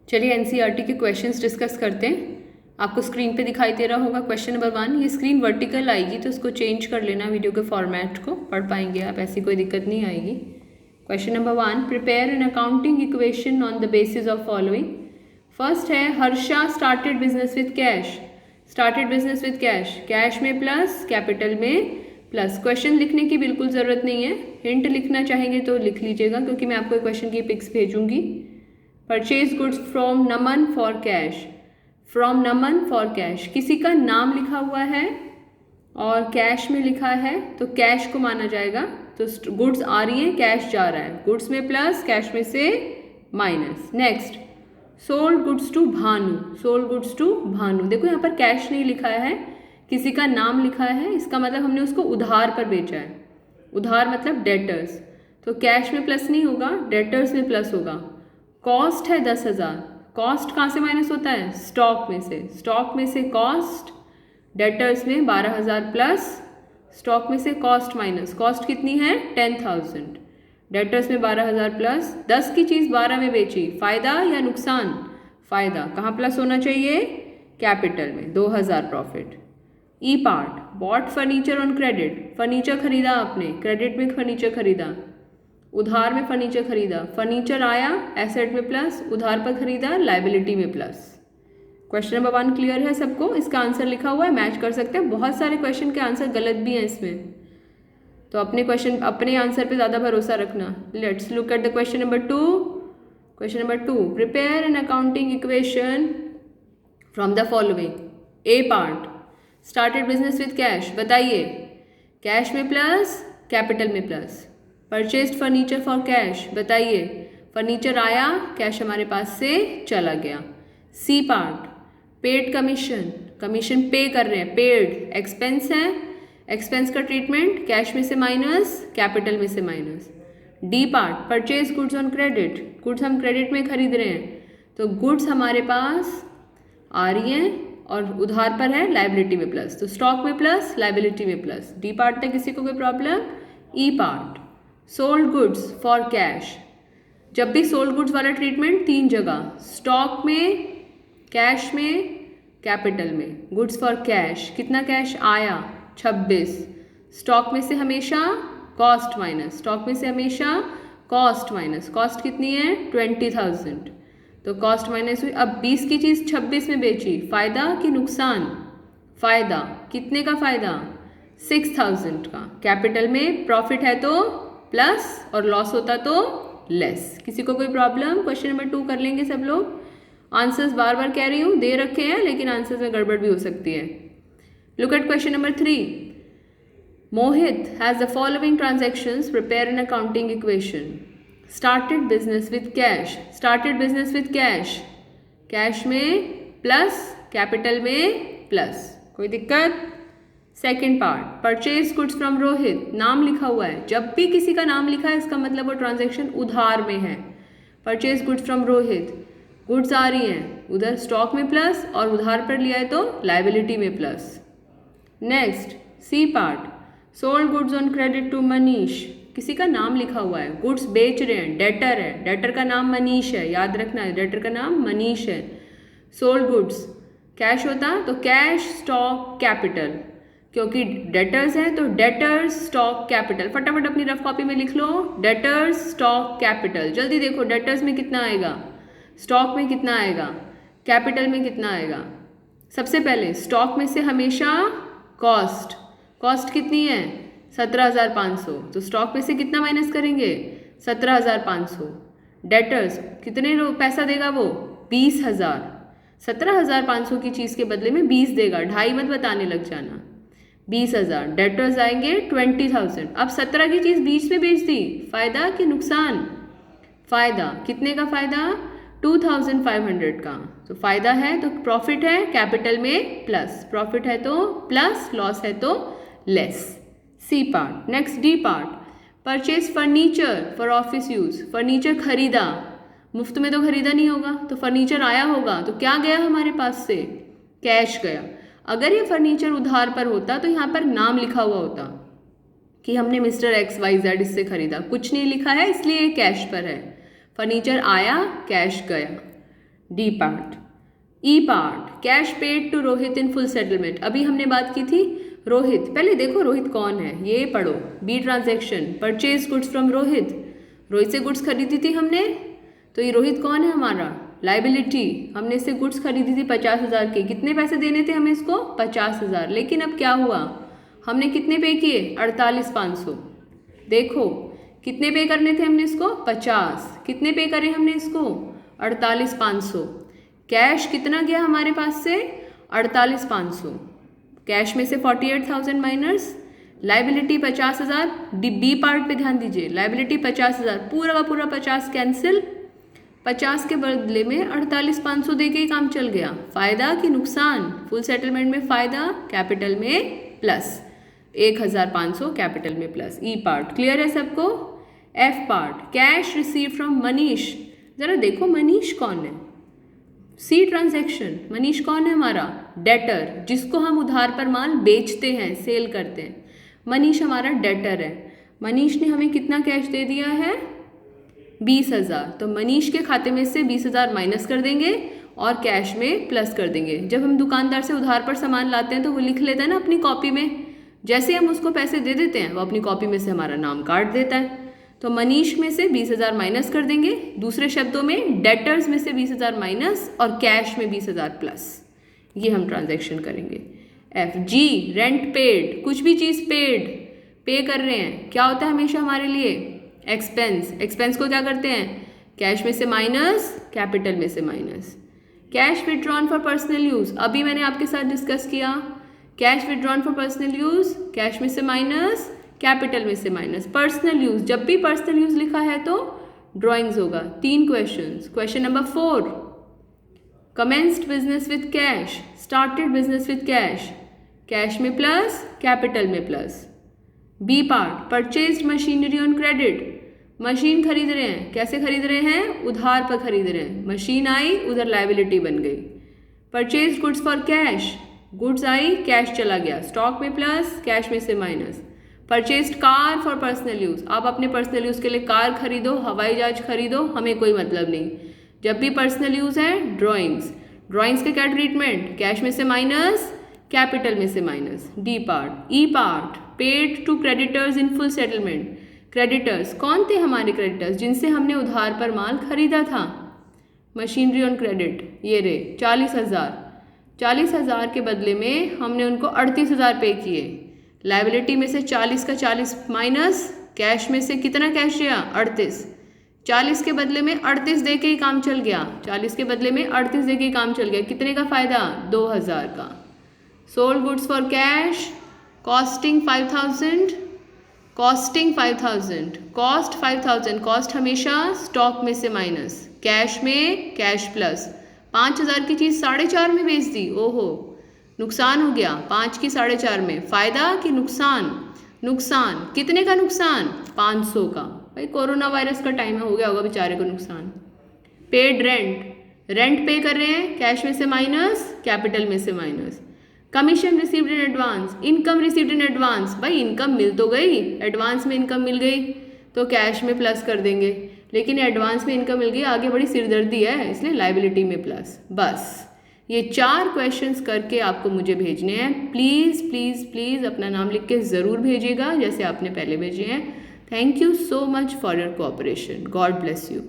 चलिए एनसीईआरटी के questions discuss करते हैं। आपको स्क्रीन पे दिखाई दे रहा होगा क्वेश्चन नंबर 1। ये स्क्रीन वर्टिकल आएगी तो उसको चेंज कर लेना, वीडियो के फॉर्मेट को पढ़ पाएंगे आप, ऐसी कोई दिक्कत नहीं आएगी। Question number 1, prepare an accounting equation on the basis of following. First है Harsha started business with cash. Started business with cash, cash में प्लस, कैपिटल में प्लस। क्वेश्चन लिखने की बिल्कुल ज़रूरत नहीं है, हिंट लिखना चाहेंगे तो लिख लीजिएगा क्योंकि मैं आपको क्वेश्चन की पिक्स भेजूंगी। Purchase goods from Naman for cash. From Naman for cash, किसी का नाम लिखा हुआ है और कैश में लिखा है तो कैश को माना जाएगा। तो गुड्स आ रही हैं, कैश जा रहा है, गुड्स में प्लस, कैश में से minus. Next, sold goods to Bhanu. Sold goods to Bhanu, देखो यहाँ पर कैश नहीं लिखा है, किसी का नाम लिखा है, इसका मतलब हमने उसको उधार पर बेचा है। उधार मतलब डेटर्स, तो कैश में प्लस नहीं होगा, डेटर्स में प्लस होगा। कॉस्ट है 10,000, कॉस्ट कहाँ से माइनस होता है? स्टॉक में से। स्टॉक में से कॉस्ट, डेटर्स में 12,000 प्लस, स्टॉक में से कॉस्ट माइनस। कॉस्ट कितनी है? 10,000, डेटर्स में 12,000 प्लस। 10 की चीज़ 12 में बेची, फायदा या नुकसान? फायदा। कहाँ प्लस होना चाहिए? कैपिटल में। 2,000 profit. E part, bought furniture on credit. Furniture खरीदा आपने, क्रेडिट में फर्नीचर खरीदा, उधार में फर्नीचर खरीदा। फर्नीचर आया एसेट में प्लस, उधार पर खरीदा लायबिलिटी में प्लस। क्वेश्चन नंबर 1 क्लियर है सबको? इसका आंसर लिखा हुआ है, मैच कर सकते हैं। बहुत सारे क्वेश्चन के आंसर गलत भी हैं इसमें, तो अपने आंसर पे ज़्यादा भरोसा रखना। Let's look at the question number 2। Question number 2, prepare an accounting equation from the following. A part, started business with cash. बताइए, कैश में प्लस, कैपिटल में plus. Purchased furniture for cash. बताइए, फर्नीचर आया, cash हमारे पास से चला गया। C part, paid commission. Commission pay कर रहे हैं, पेड। एक्सपेंस है, एक्सपेंस का ट्रीटमेंट कैश में से माइनस, कैपिटल में से minus. D part, purchase goods on credit. Goods हम क्रेडिट में खरीद रहे हैं, तो गुड्स हमारे पास आ रही हैं और उधार पर है, लायबिलिटी में प्लस। तो स्टॉक में प्लस, लायबिलिटी में प्लस। डी पार्ट तक किसी को कोई problem? E part, sold goods for cash. जब भी सोल्ड गुड्स वाला ट्रीटमेंट 3 जगह, स्टॉक में, कैश में, कैपिटल में। गुड्स फॉर कैश, कितना कैश आया? 26। स्टॉक में से हमेशा कॉस्ट माइनस, स्टॉक में से हमेशा कॉस्ट माइनस। कॉस्ट कितनी है? 20,000, तो कॉस्ट माइनस हुई। अब 20 की चीज़ 26 में बेची, फायदा कि नुकसान? फायदा। कितने का फायदा? 6,000 का। कैपिटल में प्रॉफिट है तो प्लस और लॉस होता तो लेस। किसी को कोई प्रॉब्लम? क्वेश्चन नंबर 2 कर लेंगे सब लोग। आंसर्स बार बार कह रही हूँ, दे रखे हैं लेकिन आंसर्स में गड़बड़ भी हो सकती है। Look at question number 3। Mohit has the following transactions, prepare an accounting equation. Started business with cash. Started business with cash, cash में प्लस, कैपिटल में प्लस। कोई दिक्कत? Second part, purchase goods from Rohit. नाम लिखा हुआ है, जब भी किसी का नाम लिखा है इसका मतलब वो ट्रांजैक्शन उधार में है। Purchase goods from Rohit, goods आ रही हैं, उधर स्टॉक में प्लस और उधार पर लिया है तो लायबिलिटी में plus. Next, C part, sold goods on credit to Manish. किसी का नाम लिखा हुआ है, गुड्स बेच रहे हैं, डेटर है, डेटर का नाम मनीष है, याद रखना है, डेटर का नाम मनीष है। सोल्ड गुड्स कैश होता तो कैश, स्टॉक, कैपिटल, क्योंकि डेटर्स है तो डेटर्स, स्टॉक, कैपिटल। फटाफट अपनी रफ कॉपी में लिख लो, डेटर्स, स्टॉक, कैपिटल। जल्दी देखो, डेटर्स में कितना आएगा, स्टॉक में कितना आएगा, कैपिटल में कितना आएगा। सबसे पहले स्टॉक में से हमेशा कॉस्ट। कॉस्ट कितनी है? 17,500, तो स्टॉक में से कितना माइनस करेंगे? 17,500। डेटर्स कितने पैसा देगा वो? 20,000। 17,500 की चीज़ के बदले में 20 देगा, 2.5 मत बताने लग जाना। 20,000, डेटर्स आएंगे 20,000। अब 17 की चीज़ 20 में बेच दी, फायदा कि नुकसान? फायदा। कितने का फायदा? 2,500 का। तो फायदा है तो प्रॉफिट है, कैपिटल में प्लस। प्रॉफिट है तो प्लस, लॉस है तो less. C part. Next, D part, purchase furniture for office use. Furniture खरीदा, मुफ्त में तो खरीदा नहीं होगा, तो फर्नीचर आया होगा, तो क्या गया हमारे पास से? कैश गया। अगर ये फर्नीचर उधार पर होता तो यहाँ पर नाम लिखा हुआ होता कि हमने मिस्टर XYZ इससे खरीदा। कुछ नहीं लिखा है इसलिए ये कैश पर है। फर्नीचर आया, कैश गया। D part. E part, cash paid to Rohit in full settlement. अभी हमने बात की थी रोहित, पहले देखो रोहित कौन है, ये पढ़ो। B transaction, purchase goods from Rohit, Rohit से गुड्स खरीदी थी हमने, तो ये रोहित कौन है हमारा, लाइबिलिटी। हमने इससे गुड्स खरीदी थी 50,000 के, कितने पैसे देने थे हमें इसको, 50,000। लेकिन अब क्या हुआ, हमने कितने पे किए, 48,500। देखो कितने पे करने थे हमने इसको, 50, कितने पे करे हमने इसको, 48,500। कैश कितना गया हमारे पास से, 48,500। कैश में से 48,000 माइनस लाइबिलिटी 50,000। बी पार्ट पे ध्यान दीजिए, लाइबिलिटी 50,000, पूरा का पूरा 50 कैंसिल, 50 के बदले में 48,500 दे के ही काम चल गया। फायदा कि नुकसान, फुल सेटलमेंट में फायदा, कैपिटल में प्लस, 1,500 कैपिटल में प्लस। ई पार्ट क्लियर है सबको। F part, cash receive from Manish. जरा देखो मनीष कौन है, सी ट्रांजैक्शन, मनीष कौन है हमारा, डेटर, जिसको हम उधार पर माल बेचते हैं, सेल करते हैं। मनीष हमारा डेटर है। मनीष ने हमें कितना कैश दे दिया है, 20,000। तो मनीष के खाते में से 20,000 माइनस कर देंगे और कैश में प्लस कर देंगे। जब हम दुकानदार से उधार पर सामान लाते हैं तो वो लिख लेता है ना अपनी कॉपी में, जैसे हम उसको पैसे दे देते हैं वो अपनी कॉपी में से हमारा नाम काट देता है। तो मनीष में से 20,000 माइनस कर देंगे, दूसरे शब्दों में डेटर्स में से 20,000 माइनस और कैश में 20,000 प्लस। ये हम ट्रांजैक्शन करेंगे। एफ जी, रेंट पेड, कुछ भी चीज़ पेड, पे कर रहे हैं, क्या होता है हमेशा हमारे लिए, एक्सपेंस। एक्सपेंस को क्या करते हैं, कैश में से माइनस, कैपिटल में से minus. Cash withdrawn for personal use, अभी मैंने आपके साथ डिस्कस किया, cash withdrawn for personal use, cash में से माइनस, कैपिटल में से माइनस। पर्सनल यूज़, जब भी पर्सनल यूज़ लिखा है तो ड्राइंग्स होगा। 3 questions. Question number 4, commenced business with cash, started business with cash, cash में प्लस, कैपिटल में plus. B part, purchased machinery on credit, machine खरीद रहे हैं, कैसे खरीद रहे हैं, उधार पर खरीद रहे हैं, मशीन आई उधर लाइबिलिटी बन गई। Purchased goods for cash, goods I cash चला गया, स्टॉक में प्लस, कैश में से minus. Purchased car for personal use, आप अपने पर्सनल यूज़ के लिए कार खरीदो, हवाई जहाज खरीदो, हमें कोई मतलब नहीं। जब भी पर्सनल यूज़ है, ड्राइंग्स, ड्राइंग्स के क्या ट्रीटमेंट, कैश में से माइनस, कैपिटल में से minus. D part. E part, paid to creditors in full settlement, creditors कौन थे हमारे क्रेडिटर्स, जिनसे हमने उधार पर माल खरीदा था, मशीनरी ऑन क्रेडिट, ये रे 40,000। 40,000 के बदले में हमने उनको 38,000 पे किए। लाइबिलिटी में से 40 का 40 माइनस, कैश में से कितना कैश गया, 38। 40 के बदले में 38 दे के ही काम चल गया, 40 के बदले में 38 दे के ही काम चल गया। कितने का फ़ायदा, 2,000 का। Sold goods for cash, costing 5,000, costing 5,000, cost 5,000, cost हमेशा स्टॉक में से माइनस, कैश में कैश प्लस। 5,000 की चीज़ 4.5 में बेच दी, ओहो नुकसान हो गया। 5 की 4.5 में, फ़ायदा कि नुकसान, नुकसान कितने का नुकसान, 500 का। भाई कोरोना वायरस का टाइम हो गया होगा बेचारे को नुकसान। पेड रेंट, रेंट पे कर रहे हैं, कैश में से माइनस, कैपिटल में से minus. Commission received in advance, income received in advance, भाई इनकम मिल तो गई, एडवांस में इनकम मिल गई तो कैश में प्लस कर देंगे, लेकिन एडवांस में इनकम मिल गई, आगे बड़ी सिरदर्दी है, इसलिए लाइबिलिटी में प्लस। बस ये 4 क्वेश्चंस करके आपको मुझे भेजने हैं। प्लीज़ प्लीज़ प्लीज़ अपना नाम लिख के ज़रूर भेजिएगा जैसे आपने पहले भेजे हैं। Thank you so much for your cooperation. God bless you.